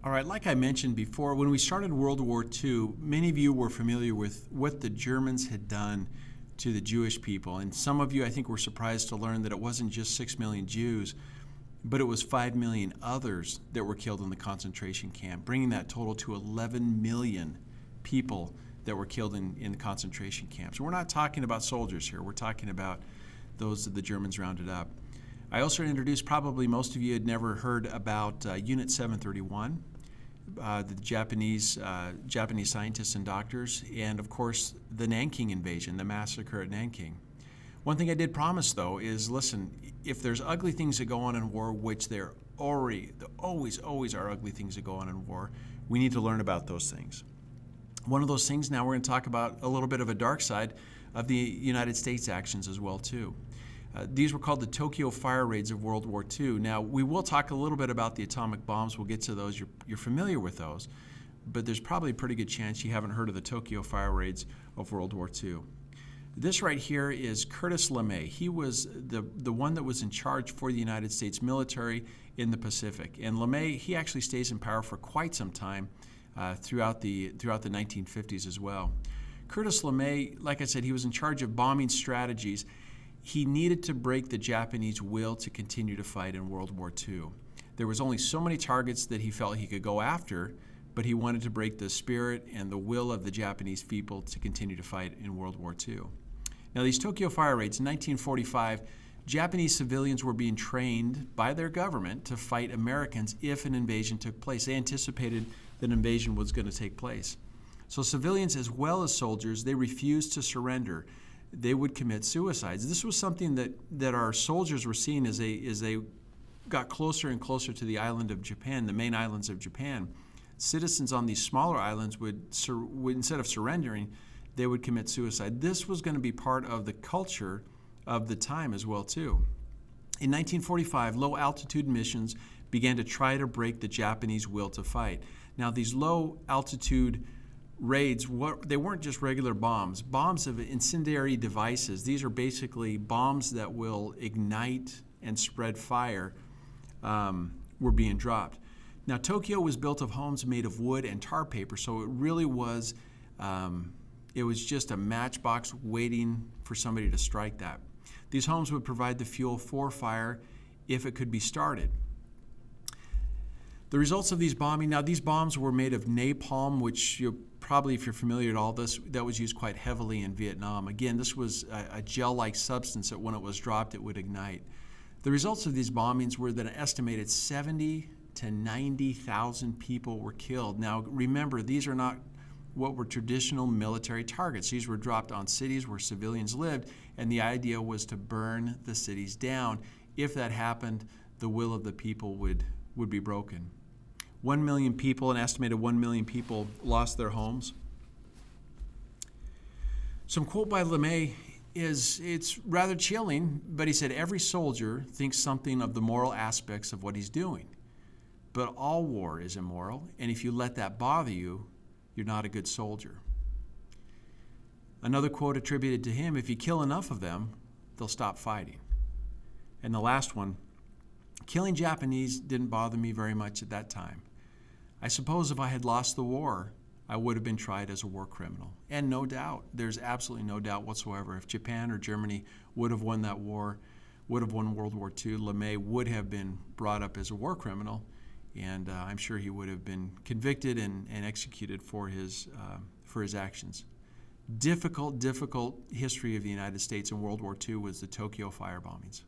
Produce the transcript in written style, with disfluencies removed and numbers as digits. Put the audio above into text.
All right, like I mentioned before, when we started World War II, many of you were familiar with what the Germans had done to the Jewish people. And some of you, I think, were surprised to learn that it wasn't just 6 million Jews, but it was 5 million others that were killed in the concentration camp, bringing that total to 11 million people that were killed in the concentration camps. We're not talking about soldiers here. We're talking about those that the Germans rounded up. I also introduced, probably most of you had never heard about Unit 731. The Japanese scientists and doctors, and of course the Nanking invasion, the massacre at Nanking. One thing I did promise, though, is listen, if there's ugly things that go on in war, which there always are ugly things that go on in war, we need to learn about those things. One of those things, now we're going to talk about a little bit of a dark side of the United States actions as well, too. These were called the Tokyo fire raids of World War II. Now, we will talk a little bit about the atomic bombs. We'll get to those. You're familiar with those. But there's probably a pretty good chance you haven't heard of the Tokyo fire raids of World War II. This right here is Curtis LeMay. He was the one that was in charge for the United States military in the Pacific. And LeMay, he actually stays in power for quite some time throughout the 1950s as well. Curtis LeMay, like I said, he was in charge of bombing strategies. He needed to break the Japanese will to continue to fight in World War II. There was only so many targets that he felt he could go after, but he wanted to break the spirit and the will of the Japanese people to continue to fight in World War II. Now, these Tokyo fire raids in 1945, Japanese civilians were being trained by their government to fight Americans if an invasion took place. They anticipated that an invasion was going to take place. So civilians as well as soldiers, they refused to surrender. They would commit suicides. This was something that our soldiers were seeing as they got closer and closer to the island of Japan, the main islands of Japan. Citizens on these smaller islands would instead of surrendering, they would commit suicide. This was going to be part of the culture of the time as well, too. In 1945, low-altitude missions began to try to break the Japanese will to fight. Now, these low-altitude raids, they weren't just regular bombs. Bombs of incendiary devices. These are basically bombs that will ignite and spread fire were being dropped. Now, Tokyo was built of homes made of wood and tar paper, so it really was, it was just a matchbox waiting for somebody to strike that. These homes would provide the fuel for fire if it could be started. The results of these bombing, now these bombs were made of napalm, which you probably, if you're familiar at all, that was used quite heavily in Vietnam. Again, this was a gel-like substance that when it was dropped, it would ignite. The results of these bombings were that an estimated 70 to 90,000 people were killed. Now, remember, these are not what were traditional military targets. These were dropped on cities where civilians lived, and the idea was to burn the cities down. If that happened, the will of the people would be broken. 1 million people, an estimated 1 million people, lost their homes. Some quote by LeMay it's rather chilling, but he said, every soldier thinks something of the moral aspects of what he's doing. But all war is immoral, and if you let that bother you, you're not a good soldier. Another quote attributed to him, if you kill enough of them, they'll stop fighting. And the last one, killing Japanese didn't bother me very much at that time. I suppose if I had lost the war, I would have been tried as a war criminal. And no doubt, there's absolutely no doubt whatsoever, if Japan or Germany would have won that war, would have won World War II, LeMay would have been brought up as a war criminal, and I'm sure he would have been convicted and executed for his actions. Difficult history of the United States in World War II was the Tokyo fire bombings.